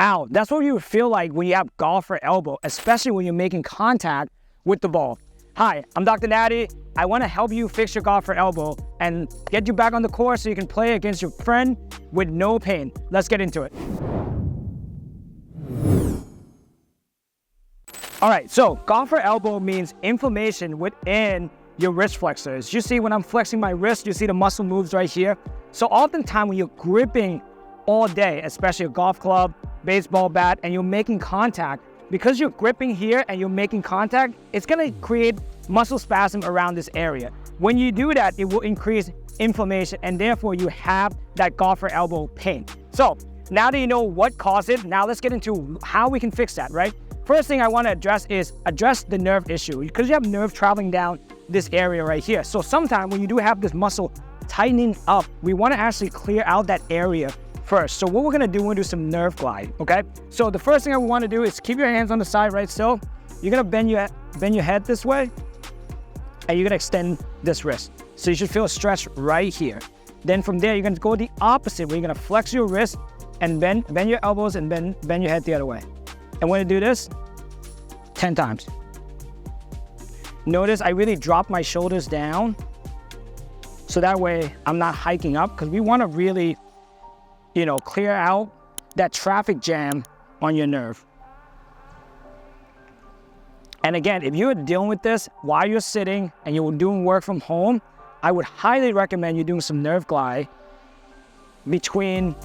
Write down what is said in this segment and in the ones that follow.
Ow, that's what you would feel like when you have golfer elbow, especially when you're making contact with the ball. Hi, I'm Dr. Natty. I want to help you fix your golfer elbow and get you back on the course so you can play against your friend with no pain. Let's get into it. All right, so golfer elbow means inflammation within your wrist flexors. You see when I'm flexing my wrist, you see the muscle moves right here. So oftentimes when you're gripping all day, especially a golf club, baseball bat, and you're making contact, because you're gripping here and you're making contact, it's gonna create muscle spasm around this area. When you do that, it will increase inflammation and therefore you have that golfer elbow pain. So now that you know what caused it, now let's get into how we can fix that, right? First thing I wanna address is the nerve issue, because you have nerve traveling down this area right here. So sometimes when you do have this muscle tightening up, we wanna actually clear out that area first. So what we're gonna do, we're gonna do some nerve glide, okay? So the first thing I wanna do is keep your hands on the side right still. You're gonna bend your head this way, and you're gonna extend this wrist. So you should feel a stretch right here. Then from there, you're gonna go the opposite, where you're gonna flex your wrist and bend your elbows and bend your head the other way. And we're gonna do this 10 times. Notice I really drop my shoulders down, so that way I'm not hiking up, because we wanna really, clear out that traffic jam on your nerve. And again, if you're dealing with this while you're sitting and you're doing work from home, I would highly recommend you doing some nerve glide between,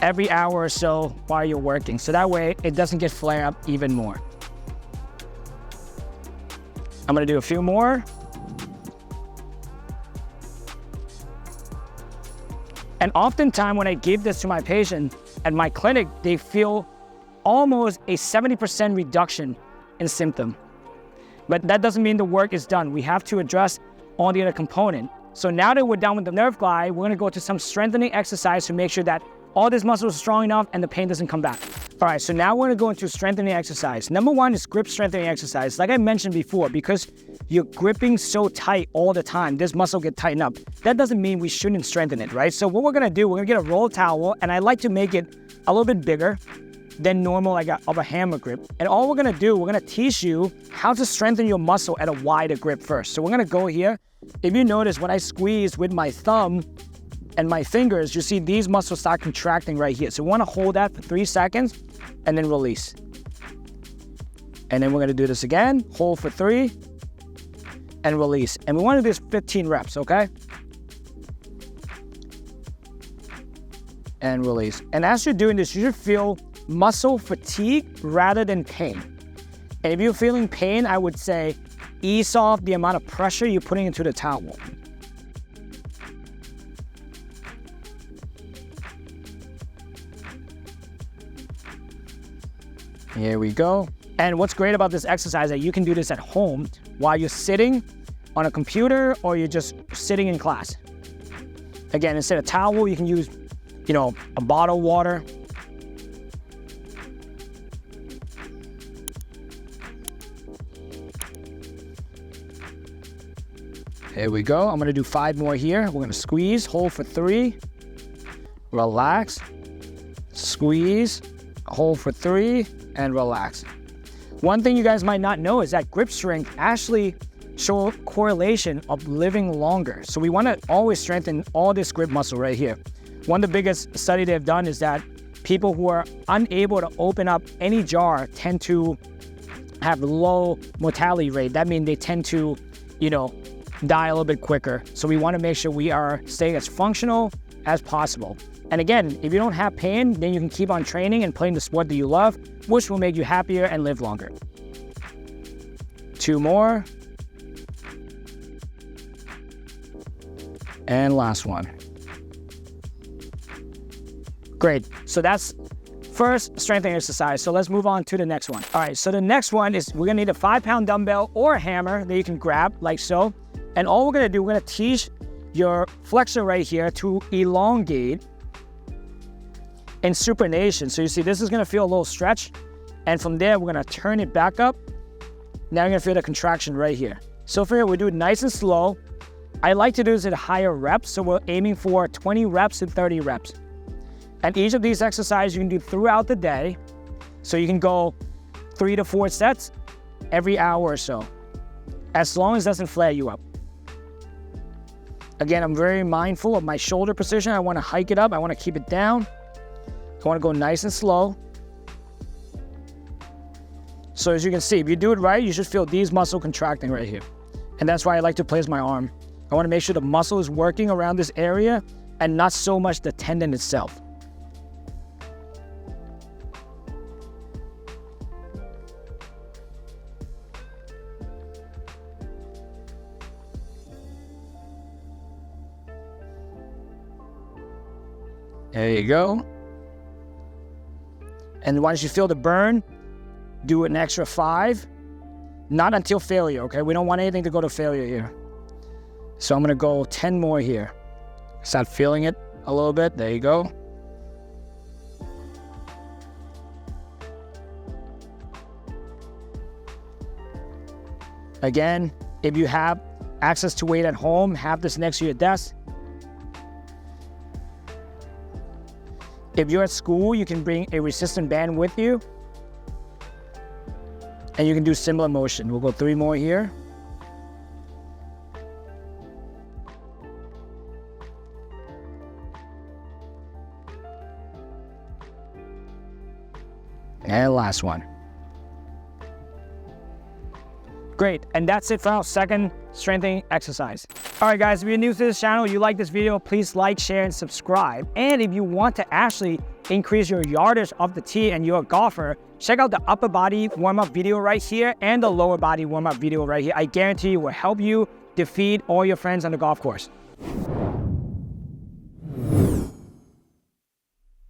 every hour or so while you're working. So that way it doesn't get flare up even more. I'm gonna do a few more. And oftentimes when I give this to my patient at my clinic, they feel almost a 70% reduction in symptom. But that doesn't mean the work is done. We have to address all the other components. So now that we're done with the nerve glide, we're gonna go to some strengthening exercise to make sure that all these muscles are strong enough and the pain doesn't come back. All right, so now we're gonna go into strengthening exercise. Number one is grip strengthening exercise. Like I mentioned before, because you're gripping so tight all the time, this muscle get tightened up. That doesn't mean we shouldn't strengthen it, right? So what we're gonna do, we're gonna get a roll towel, and I like to make it a little bit bigger than normal, like of a hammer grip. And all we're gonna do, we're gonna teach you how to strengthen your muscle at a wider grip first. So we're gonna go here. If you notice, when I squeeze with my thumb and my fingers, you see these muscles start contracting right here. So we wanna hold that for 3 seconds and then release. And then we're gonna do this again, hold for 3 and release. And we wanna do this 15 reps, okay? And release. And as you're doing this, you should feel muscle fatigue rather than pain. And if you're feeling pain, I would say ease off the amount of pressure you're putting into the towel. Here we go. And what's great about this exercise is that you can do this at home while you're sitting on a computer or you're just sitting in class. Again, instead of towel, you can use, a bottle of water. Here we go. I'm gonna do 5 more here. We're gonna squeeze, hold for 3, relax, squeeze, hold for 3, and relax. One thing you guys might not know is that grip strength actually show a correlation of living longer. So we wanna always strengthen all this grip muscle right here. One of the biggest study they've done is that people who are unable to open up any jar tend to have low mortality rate. That means they tend to, die a little bit quicker. So we wanna make sure we are staying as functional as possible. And again, if you don't have pain, then you can keep on training and playing the sport that you love, which will make you happier and live longer. 2 more. And last one. Great, so that's first strengthening exercise. So let's move on to the next one. All right, so the next one is we're gonna need a 5-pound dumbbell or a hammer that you can grab like so. And all we're gonna do, we're gonna teach your flexor right here to elongate in supination. So you see, this is gonna feel a little stretch. And from there, we're gonna turn it back up. Now you're gonna feel the contraction right here. So for here, we do it nice and slow. I like to do this at higher reps. So we're aiming for 20 reps to 30 reps. And each of these exercises you can do throughout the day. So you can go 3 to 4 sets every hour or so, as long as it doesn't flare you up. Again, I'm very mindful of my shoulder position. I want to hike it up. I want to keep it down. I want to go nice and slow. So as you can see, if you do it right, you should feel these muscles contracting right here. And that's why I like to place my arm. I want to make sure the muscle is working around this area and not so much the tendon itself. There you go. And once you feel the burn, do an extra 5. Not until failure, okay? We don't want anything to go to failure here. So I'm gonna go 10 more here. Start feeling it a little bit. There you go. Again, if you have access to weight at home, have this next to your desk. If you're at school, you can bring a resistant band with you. And you can do similar motion. We'll go 3 more here. And last one. Great, and that's it for our second strengthening exercise. All right, guys, if you're new to this channel, you like this video, please like, share, and subscribe. And if you want to actually increase your yardage of the tee and you're a golfer, check out the upper body warm-up video right here and the lower body warm-up video right here. I guarantee it will help you defeat all your friends on the golf course.